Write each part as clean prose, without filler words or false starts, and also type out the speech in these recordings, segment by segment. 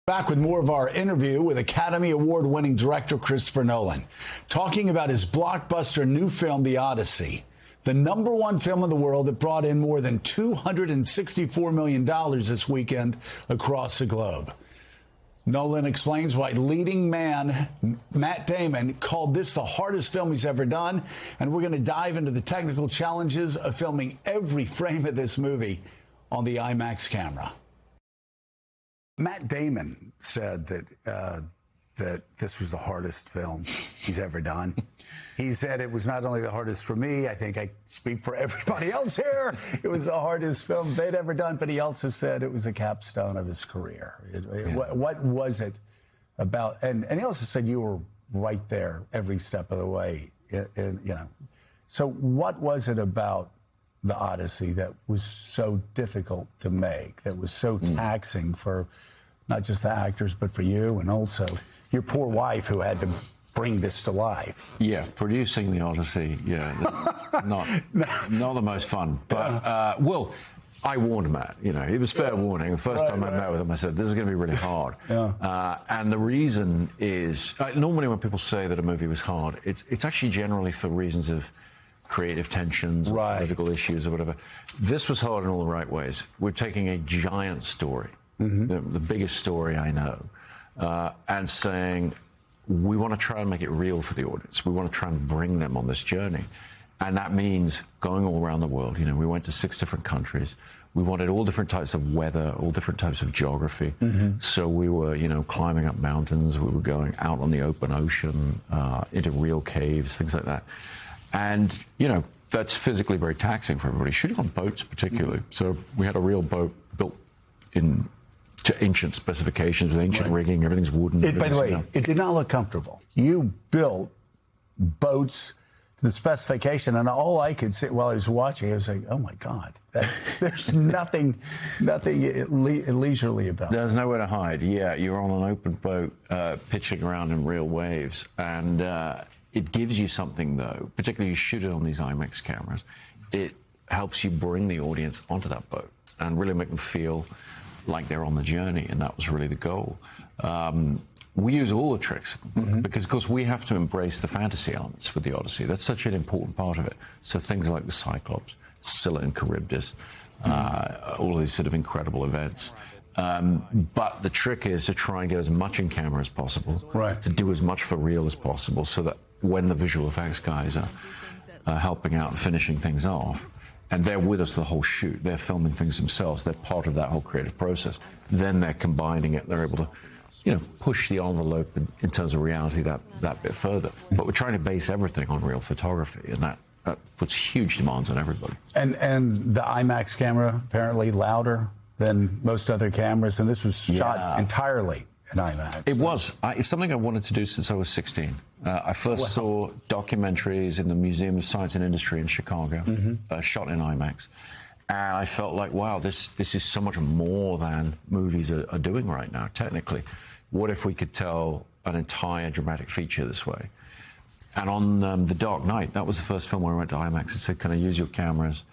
Back with more of our interview with Academy Award-winning director Christopher Nolan, talking about his blockbuster new film, The Odyssey, the #1 film in the world that brought in more than $264 million this weekend across the globe. Nolan explains why leading man Matt Damon called this the hardest film he's ever done, and we're going to dive into the technical challenges of filming every frame of this movie on the IMAX camera. Matt Damon said that this was the hardest film he's ever done. He said it was not only the hardest for me, I think I speak for everybody else here, it was the hardest film they'd ever done, but he also said it was a capstone of his career. What was it about? And he also said you were right there every step of the way. So what was it about The Odyssey that was so difficult to make, that was so taxing for not just the actors, but for you and also your poor wife who had to bring this to life? Yeah, producing The Odyssey, not the most fun. But, Will, I warned Matt, it was fair warning. The first time I met with him, I said, this is going to be really hard. And the reason is, normally when people say that a movie was hard, it's actually generally for reasons of creative tensions, or political issues or whatever. This was hard in all the right ways. We're taking a giant story, the biggest story I know, and saying, we want to try and make it real for the audience. We want to try and bring them on this journey. And that means going all around the world. We went to 6 different countries. We wanted all different types of weather, all different types of geography. So we were, climbing up mountains. We were going out on the open ocean, into real caves, things like that. And, that's physically very taxing for everybody, shooting on boats particularly. So we had a real boat built to ancient specifications with ancient rigging. Everything's wooden. By the way, it did not look comfortable. You built boats to the specification, and all I could see while I was watching, I was like, oh my God, there's nothing leisurely about it. There's nowhere to hide. Yeah, you're on an open boat pitching around in real waves. And it gives you something, though, particularly you shoot it on these IMAX cameras. It helps you bring the audience onto that boat and really make them feel like they're on the journey, and that was really the goal. We use all the tricks because, of course, we have to embrace the fantasy elements with the Odyssey. That's such an important part of it. So things like the Cyclops, Scylla and Charybdis, all of these sort of incredible events. But the trick is to try and get as much in camera as possible, to do as much for real as possible, so that when the visual effects guys are helping out and finishing things off, and they're with us the whole shoot, they're filming things themselves, they're part of that whole creative process, then they're combining it, they're able to push the envelope in terms of reality that bit further. But we're trying to base everything on real photography, and that puts huge demands on everybody. And the IMAX camera, apparently louder than most other cameras, and this was shot entirely in IMAX. It was. It's something I wanted to do since I was 16. I first saw documentaries in the Museum of Science and Industry in Chicago, shot in IMAX. And I felt like, wow, this is so much more than movies are doing right now, technically. What if we could tell an entire dramatic feature this way? And on The Dark Knight, that was the first film where I went to IMAX and said, can I use your cameras?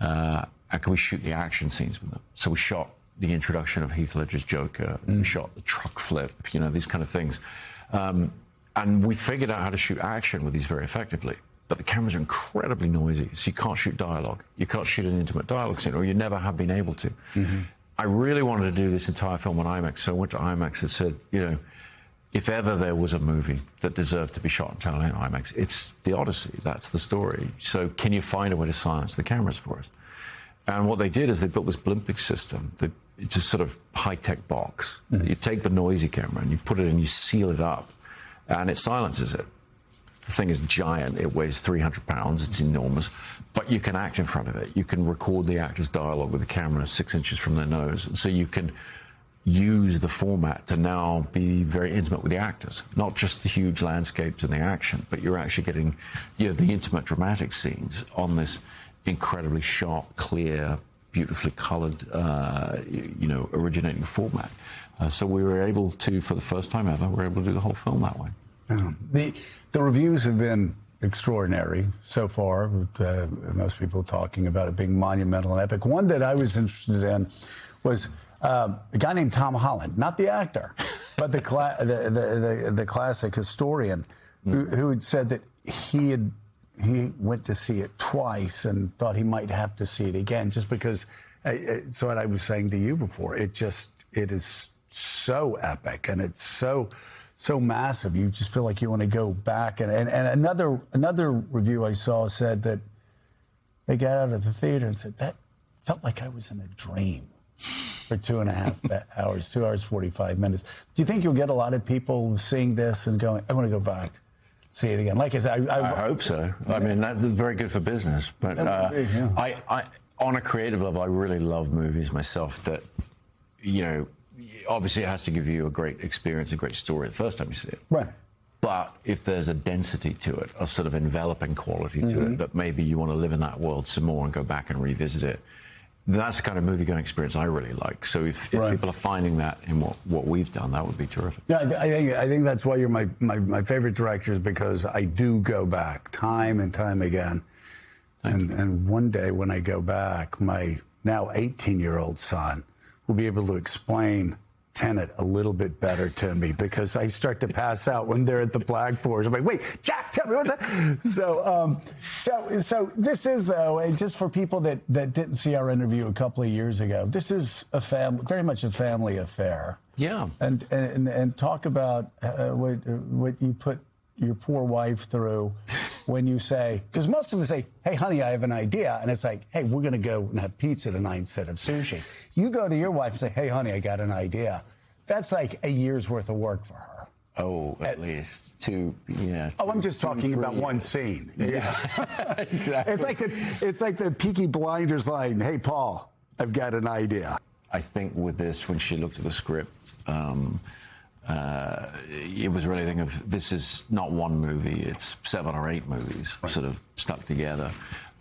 And can we shoot the action scenes with them? So we shot the introduction of Heath Ledger's Joker, we shot the truck flip, these kind of things. And we figured out how to shoot action with these very effectively. But the cameras are incredibly noisy, so you can't shoot dialogue. You can't shoot an intimate dialogue scene, or you never have been able to. I really wanted to do this entire film on IMAX, so I went to IMAX and said, if ever there was a movie that deserved to be shot entirely in IMAX, it's The Odyssey. That's the story. So can you find a way to silence the cameras for us? And what they did is they built this Blimpic system. It's a sort of high-tech box. You take the noisy camera and you put it in, you seal it up, and it silences it. The thing is giant. It weighs 300 pounds. It's enormous. But you can act in front of it. You can record the actor's dialogue with the camera 6 inches from their nose. And so you can use the format to now be very intimate with the actors. Not just the huge landscapes and the action, but you're actually getting the intimate dramatic scenes on this incredibly sharp, clear, beautifully colored, originating format. So we were able to, for the first time ever, we're able to do the whole film that way. The reviews have been extraordinary so far. Most people talking about it being monumental and epic. One that I was interested in was A guy named Tom Holland, not the actor, but the classic historian, who had said that he went to see it twice and thought he might have to see it again, just because. So what I was saying to you before, it is so epic and it's so massive. You just feel like you want to go back. And another review I saw said that they got out of the theater and said that felt like I was in a dream for 2.5 hours, 2 hours 45 minutes. Do you think you'll get a lot of people seeing this and going, I want to go back, see it again? Like I said, I hope so. I mean, that's very good for business. But I on a creative level, I really love movies myself that, you know, obviously it has to give you a great experience, a great story the first time you see it. Right. But if there's a density to it, a sort of enveloping quality to it, that maybe you want to live in that world some more and go back and revisit it, that's the kind of movie-going experience I really like. So if people are finding that in what we've done, that would be terrific. Yeah, I think that's why you're my favorite directors, because I do go back time and time again. And one day when I go back, my now 18-year-old son will be able to explain Tenet a little bit better to me, because I start to pass out when they're at the blackboards. I'm like, wait, Jack, tell me what's that? So this is, though, and just for people that didn't see our interview a couple of years ago, this is very much a family affair. Yeah. And talk about what you put your poor wife through when you say, because most of them say, hey, honey, I have an idea. And it's like, hey, we're going to go and have pizza tonight instead of sushi. You go to your wife and say, hey, honey, I got an idea. That's like a year's worth of work for her. Oh, at least 2, yeah. Oh, I'm just talking about one scene. Yeah, exactly. It's like the Peaky Blinders line, hey, Paul, I've got an idea. I think with this, when she looked at the script, it was really a thing of, this is not one movie, it's 7 or 8 movies sort of stuck together.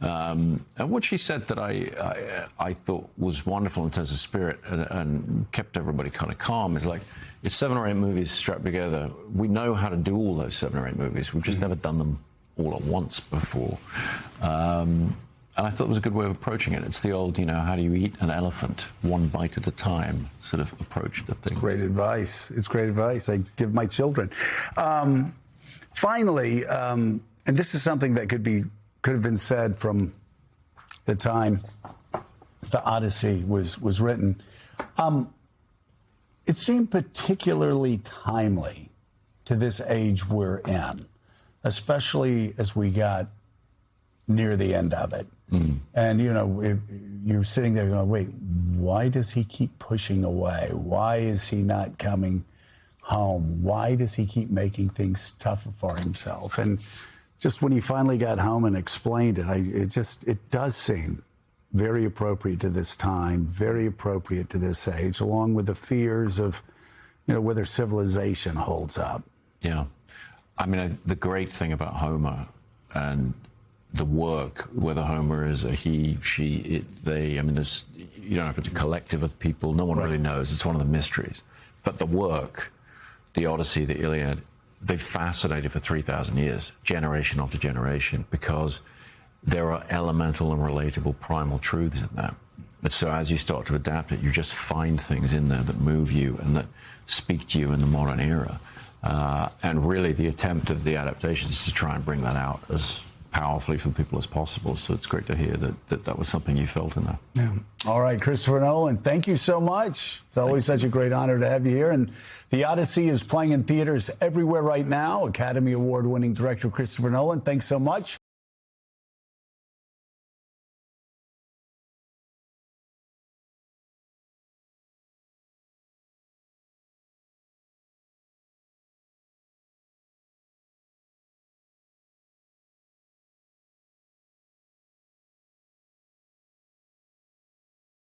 And what she said that I thought was wonderful in terms of spirit and kept everybody kind of calm is like, it's 7 or 8 movies strapped together. We know how to do all those 7 or 8 movies. We've just never done them all at once before. And I thought it was a good way of approaching it. It's the old, you know, how do you eat an elephant, one bite at a time sort of approach to things. Great advice. It's great advice I give my children. Finally, and this is something that could have been said from the time the Odyssey was written. It seemed particularly timely to this age we're in, especially as we got near the end of it. And, you know, you're sitting there going, wait, why does he keep pushing away? Why is he not coming home? Why does he keep making things tougher for himself? And just when he finally got home and explained it, it does seem very appropriate to this time, very appropriate to this age, along with the fears of, you know, whether civilization holds up. Yeah. I mean, the great thing about Homer and the work, whether Homer is a he, she, it, they, I mean, there's, you don't know if it's a collective of people, no one really knows. It's one of the mysteries. But the work, the Odyssey, the Iliad, they've fascinated for 3,000 years, generation after generation, because there are elemental and relatable primal truths in that. And so as you start to adapt it, you just find things in there that move you and that speak to you in the modern era. And really the attempt of the adaptation is to try and bring that out as powerfully for people as possible. So it's great to hear that was something you felt in there. Yeah. All right, Christopher Nolan, thank you so much. It's always such a great honor to have you here. And The Odyssey is playing in theaters everywhere right now. Academy Award-winning director Christopher Nolan, thanks so much.